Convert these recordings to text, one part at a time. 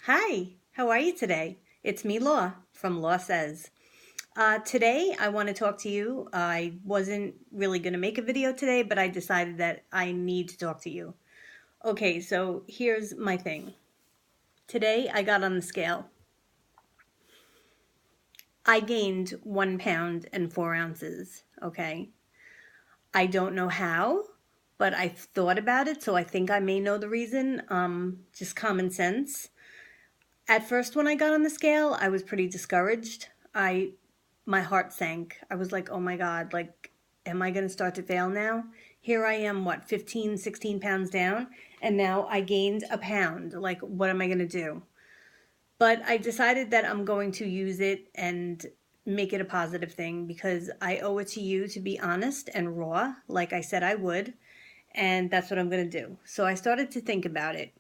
Hi, how are you today? It's me, Law, from Law Says. Today, I want to talk to you. I wasn't really going to make a video today, but I decided that I need to talk to you. Okay, so here's my thing. Today, I got on the scale. I gained 1 pound and 4 ounces, okay? I don't know how, but I've thought about it, so I think I may know the reason. Just common sense. At first, when I got on the scale, I was pretty discouraged. My heart sank. I was like, oh my God, like, am I going to start to fail now? Here I am, what, 15, 16 pounds down, and now I gained a pound. Like, what am I going to do? But I decided that I'm going to use it and make it a positive thing because I owe it to you to be honest and raw, like I said I would. And that's what I'm going to do. So I started to think about it.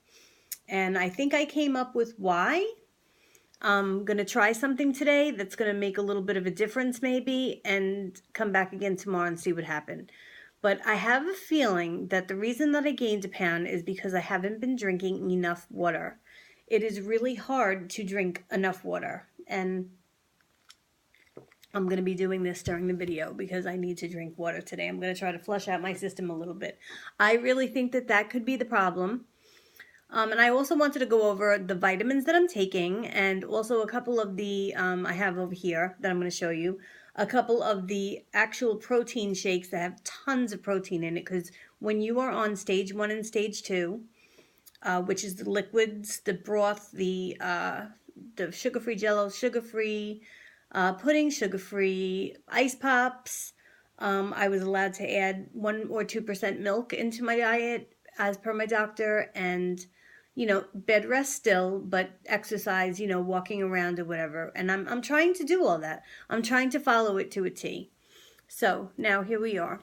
And I think I came up with why. I'm going to try something today that's going to make a little bit of a difference, maybe, and come back again tomorrow and see what happened. But I have a feeling that the reason that I gained a pound is because I haven't been drinking enough water. It is really hard to drink enough water. And I'm going to be doing this during the video because I need to drink water today. I'm going to try to flush out my system a little bit. I really think that that could be the problem. And I also wanted to go over the vitamins that I'm taking and also a couple of the, I have over here that I'm going to show you, a couple of the actual protein shakes that have tons of protein in it because when you are on stage 1 and stage 2, which is the liquids, the broth, the sugar-free jello, sugar-free pudding, sugar-free ice pops, I was allowed to add 1 or 2% milk into my diet as per my doctor, and bed rest still, but exercise, walking around or whatever. And I'm trying to do all that. I'm trying to follow it to a T. So now here we are.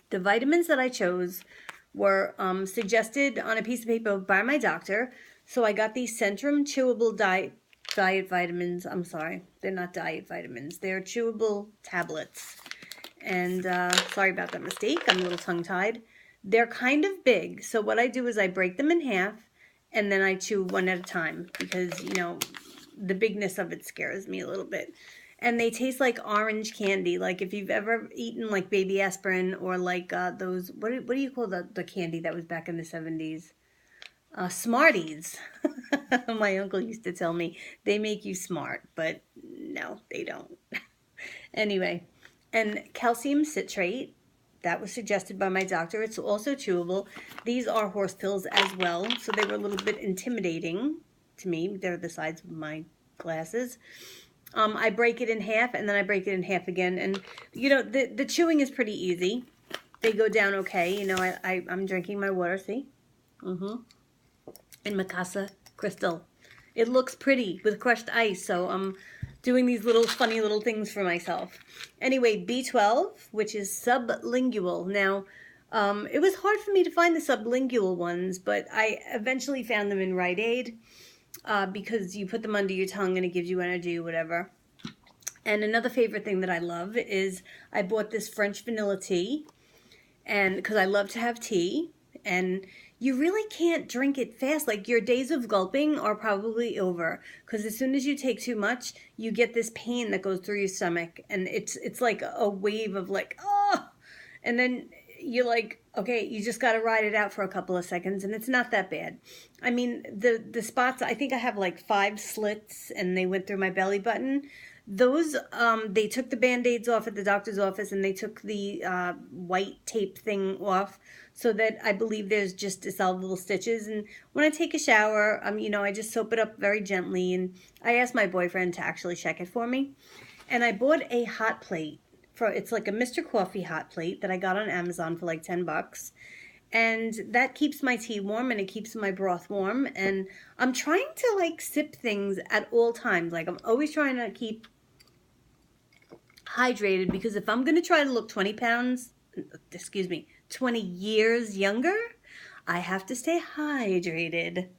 The vitamins that I chose were suggested on a piece of paper by my doctor. So I got these Centrum chewable diet vitamins. I'm sorry, they're not diet vitamins. They're chewable tablets. And sorry about that mistake. I'm a little tongue-tied. They're kind of big. So what I do is I break them in half and then I chew one at a time because, the bigness of it scares me a little bit. And they taste like orange candy. Like if you've ever eaten like baby aspirin or like those, what do you call the candy that was back in the 70s? Smarties. My uncle used to tell me they make you smart, but no, they don't. Anyway, and calcium citrate, that was suggested by my doctor. It's also chewable. These are horse pills as well, so they were a little bit intimidating to me. They're the size of my glasses. I break it in half, and then I break it in half again. And, the chewing is pretty easy. They go down okay. I'm drinking my water, see? Mm-hmm. And Mikasa Crystal. It looks pretty with crushed ice, so I'm doing these little funny little things for myself. Anyway, B12, which is sublingual. Now, it was hard for me to find the sublingual ones, but I eventually found them in Rite Aid because you put them under your tongue and it gives you energy or whatever. And another favorite thing that I love is I bought this French vanilla tea, and because I love to have tea, and you really can't drink it fast. Like your days of gulping are probably over because as soon as you take too much, you get this pain that goes through your stomach, and it's like a wave of like and then you're like, okay, you just got to ride it out for a couple of seconds, and it's not that bad. I mean, the spots, I think I have like 5 slits, and they went through my belly button. Those, they took the Band-Aids off at the doctor's office, and they took the white tape thing off so that I believe there's just dissolvable stitches. And when I take a shower, I just soap it up very gently, and I asked my boyfriend to actually check it for me. And I bought a hot plate. It's like a Mr. Coffee hot plate that I got on Amazon for like $10. And that keeps my tea warm and it keeps my broth warm. And I'm trying to like sip things at all times. Like I'm always trying to keep hydrated because if I'm going to try to look 20 pounds, 20 years younger, I have to stay hydrated.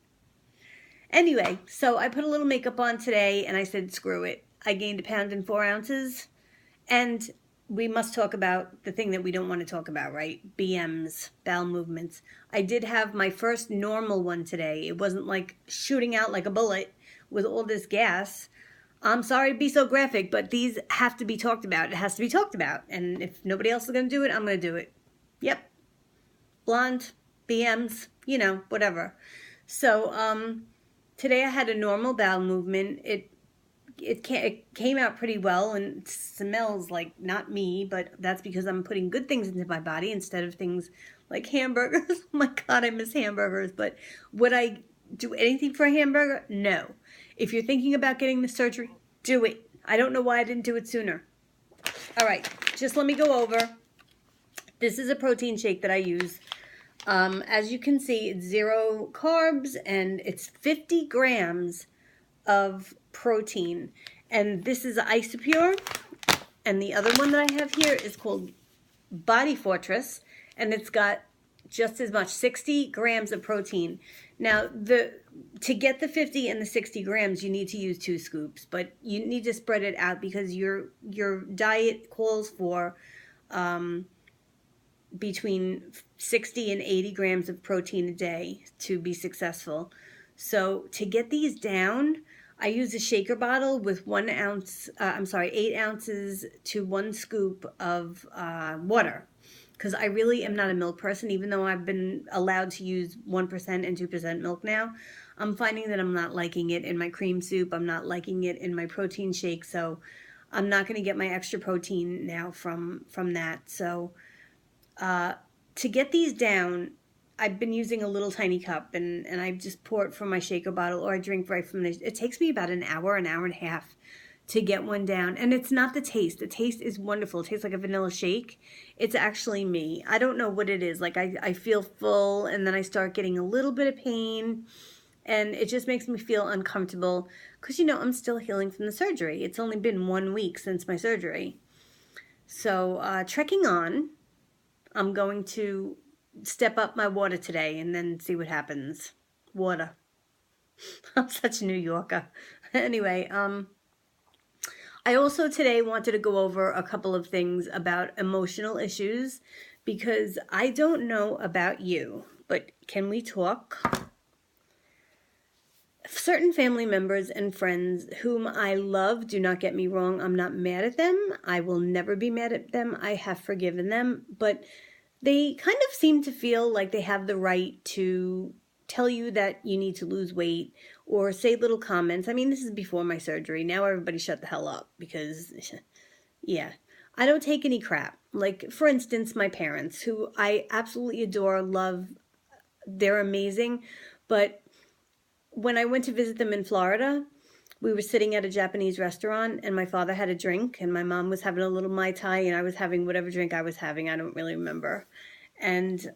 Anyway, so I put a little makeup on today and I said, screw it. I gained 1 pound and 4 ounces. And we must talk about the thing that we don't want to talk about, right? BMs, bowel movements. I did have my first normal one today. It wasn't like shooting out like a bullet with all this gas. I'm sorry to be so graphic, but these have to be talked about. It has to be talked about. And if nobody else is going to do it, I'm going to do it. Yep. Blonde, BMs, whatever. So today I had a normal bowel movement. It came out pretty well, and it smells like not me, but that's because I'm putting good things into my body instead of things like hamburgers. Oh my God, I miss hamburgers. But would I do anything for a hamburger? No. If you're thinking about getting the surgery, do it. I don't know why I didn't do it sooner. All right, just let me go over. This is a protein shake that I use. As you can see, it's 0 carbs and it's 50 grams of protein. And this is Isopure. And the other one that I have here is called Body Fortress. And it's got just as much, 60 grams of protein. Now, to get the 50 and the 60 grams, you need to use 2 scoops. But you need to spread it out because your diet calls for between 60 and 80 grams of protein a day to be successful. So to get these down, I use a shaker bottle with 8 ounces to 1 scoop of water. Because I really am not a milk person, even though I've been allowed to use 1% and 2% milk now. I'm finding that I'm not liking it in my cream soup. I'm not liking it in my protein shake. So I'm not going to get my extra protein now from that. So to get these down, I've been using a little tiny cup, and I just pour it from my shaker bottle, or I drink right from this. It takes me about an hour and a half to get one down. And it's not the taste. The taste is wonderful. It tastes like a vanilla shake. It's actually me. I don't know what it is. Like I feel full, and then I start getting a little bit of pain, and it just makes me feel uncomfortable because, I'm still healing from the surgery. It's only been 1 week since my surgery. So trekking on, I'm going to step up my water today and then see what happens. Water. I'm such a New Yorker. Anyway, I also today wanted to go over a couple of things about emotional issues because I don't know about you, but can we talk? Certain family members and friends whom I love, do not get me wrong, I'm not mad at them. I will never be mad at them. I have forgiven them, but they kind of seem to feel like they have the right to tell you that you need to lose weight or say little comments. I mean, this is before my surgery. Now everybody shut the hell up because, yeah, I don't take any crap. Like, for instance, my parents, who I absolutely adore, love, they're amazing. But when I went to visit them in Florida, we were sitting at a Japanese restaurant, and my father had a drink, and my mom was having a little Mai Tai, and I was having whatever drink I was having. I don't really remember. And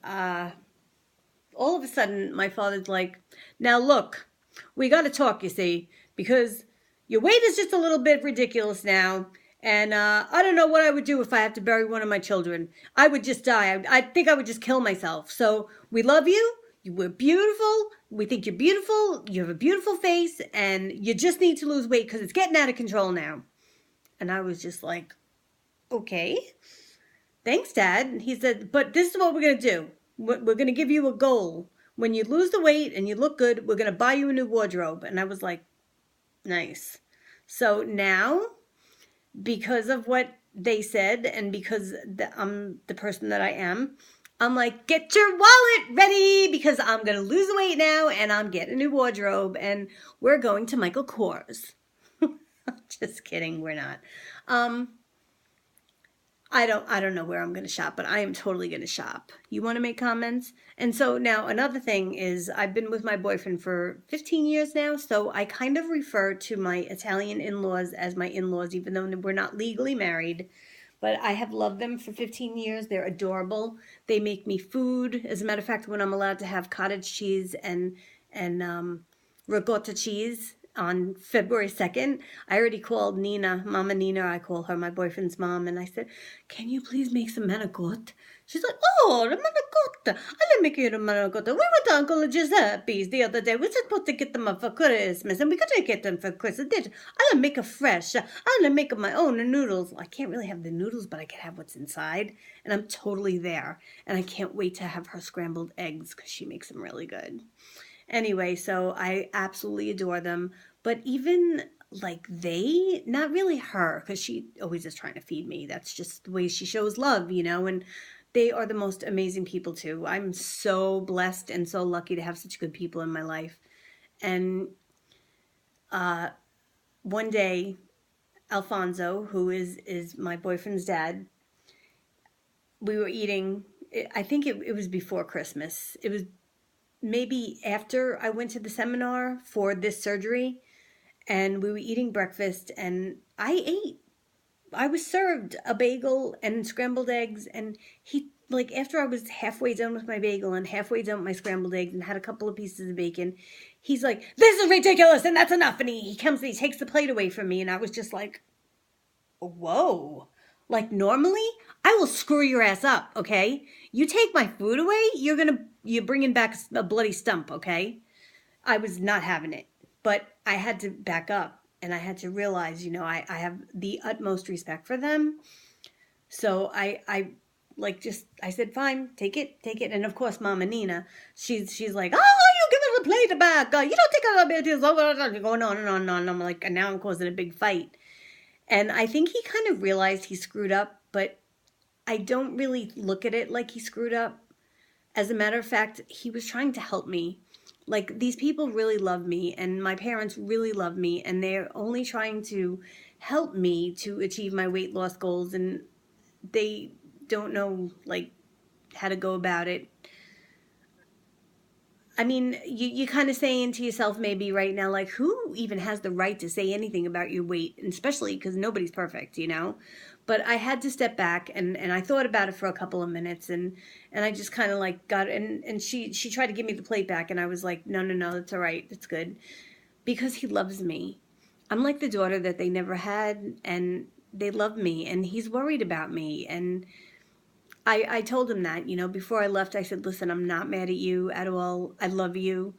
all of a sudden, my father's like, now look, we got to talk, you see, because your weight is just a little bit ridiculous now. And I don't know what I would do if I have to bury one of my children. I would just die. I think I would just kill myself. So we love you. We're beautiful. We think you're beautiful. You have a beautiful face. And you just need to lose weight because it's getting out of control now. And I was just like, okay. Thanks, Dad. And he said, but this is what we're going to do. We're going to give you a goal. When you lose the weight and you look good, we're going to buy you a new wardrobe. And I was like, nice. So now, because of what they said and because I'm the person that I am, I'm like, get your wallet ready because I'm going to lose the weight now and I'm getting a new wardrobe and we're going to Michael Kors. Just kidding, we're not. I don't know where I'm going to shop, but I am totally going to shop. You want to make comments? And so now another thing is I've been with my boyfriend for 15 years now, so I kind of refer to my Italian in-laws as my in-laws, even though we're not legally married. But I have loved them for 15 years. They're adorable. They make me food. As a matter of fact, when I'm allowed to have cottage cheese and ricotta cheese, on February 2nd, I already called Nina, Mama Nina, I call her, my boyfriend's mom, and I said, can you please make some manicotti? She's like, oh, the manicotti. I'll make you the manicotti. We went to Uncle Giuseppe's the other day. We were supposed to get them up for Christmas, and we couldn't get them for Christmas. I'll make it fresh. I'll make my own noodles. I can't really have the noodles, but I can have what's inside, and I'm totally there. And I can't wait to have her scrambled eggs because she makes them really good. Anyway, so I absolutely adore them. But even like they, not really her, because she always is trying to feed me. That's just the way she shows love, and they are the most amazing people too. I'm so blessed and so lucky to have such good people in my life. And one day, Alfonso, who is my boyfriend's dad, we were eating, I think it was before Christmas. It was maybe after I went to the seminar for this surgery, and we were eating breakfast, and I was served a bagel and scrambled eggs, and he, like, after I was halfway done with my bagel and halfway done with my scrambled eggs and had a couple of pieces of bacon, he's like, this is ridiculous, and that's enough, and he comes and he takes the plate away from me, and I was just like, whoa. Like, normally, I will screw your ass up, okay? You take my food away, you're bringing back a bloody stump, okay? I was not having it. But I had to back up, and I had to realize, I have the utmost respect for them. So I said, fine, take it. And of course, Mama Nina, she's like, oh, you give her the plate back. You don't take her the plate. Going on and on and on. I'm like, and now I'm causing a big fight. And I think he kind of realized he screwed up, but I don't really look at it like he screwed up. As a matter of fact, he was trying to help me. Like, these people really love me, and my parents really love me, and they're only trying to help me to achieve my weight loss goals, and they don't know, like, how to go about it. I mean, you kind of saying to yourself maybe right now, like, who even has the right to say anything about your weight? And especially because nobody's perfect, But I had to step back, and I thought about it for a couple of minutes, and I just kind of like got, and she tried to give me the plate back, and I was like, no, it's all right, it's good. Because he loves me. I'm like the daughter that they never had, and they love me, and he's worried about me, and I told him that, before I left. I said, listen, I'm not mad at you at all. I love you.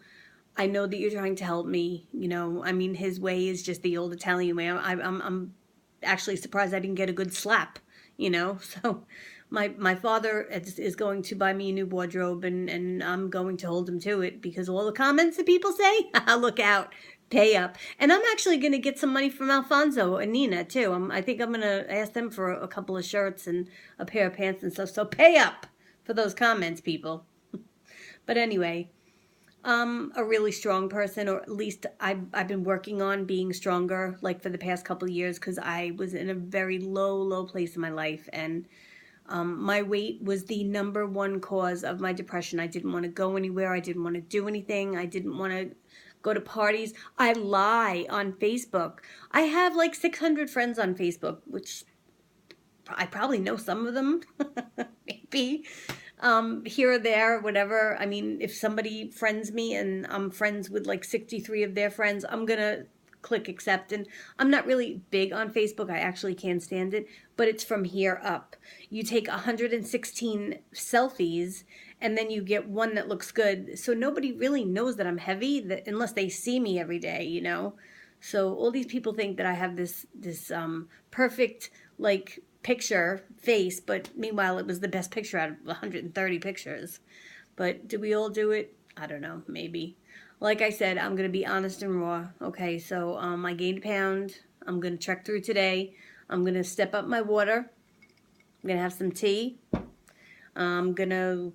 I know that you're trying to help me. I mean, his way is just the old Italian way. I'm actually surprised I didn't get a good slap, So my father is going to buy me a new wardrobe, and I'm going to hold him to it, because all the comments that people say, look out. Pay up. And I'm actually going to get some money from Alfonso and Nina, too. I think I'm going to ask them for a couple of shirts and a pair of pants and stuff. So pay up for those comments, people. But anyway, I'm a really strong person, or at least I've been working on being stronger, like, for the past couple of years, because I was in a very low place in my life. And my weight was the number one cause of my depression. I didn't want to go anywhere. I didn't want to do anything. I didn't want to go to parties. I lie on Facebook. I have like 600 friends on Facebook, which I probably know some of them, maybe, here or there, whatever. I mean, if somebody friends me and I'm friends with like 63 of their friends, I'm going to click accept. And I'm not really big on Facebook. I actually can't stand it, but it's from here up. You take 116 selfies, and then you get one that looks good. So nobody really knows that I'm heavy, unless they see me every day, So all these people think that I have this perfect, like, picture face, but meanwhile it was the best picture out of 130 pictures. But do we all do it? I don't know, maybe. Like I said, I'm going to be honest and raw. Okay, so I gained a pound. I'm going to trek through today. I'm going to step up my water. I'm going to have some tea. I'm going to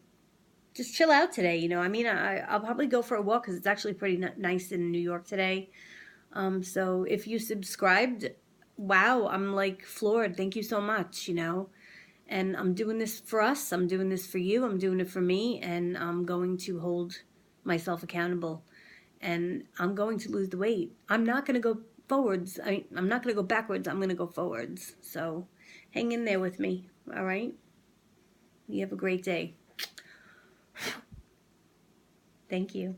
just chill out today, I mean, I'll probably go for a walk, because it's actually pretty nice in New York today. So if you subscribed, wow, I'm like floored. Thank you so much, And I'm doing this for us. I'm doing this for you. I'm doing it for me. And I'm going to hold myself accountable. And I'm going to lose the weight. I'm not going to go forwards. I'm not going to go backwards. I'm going to go forwards. So hang in there with me. All right? You have a great day. Thank you.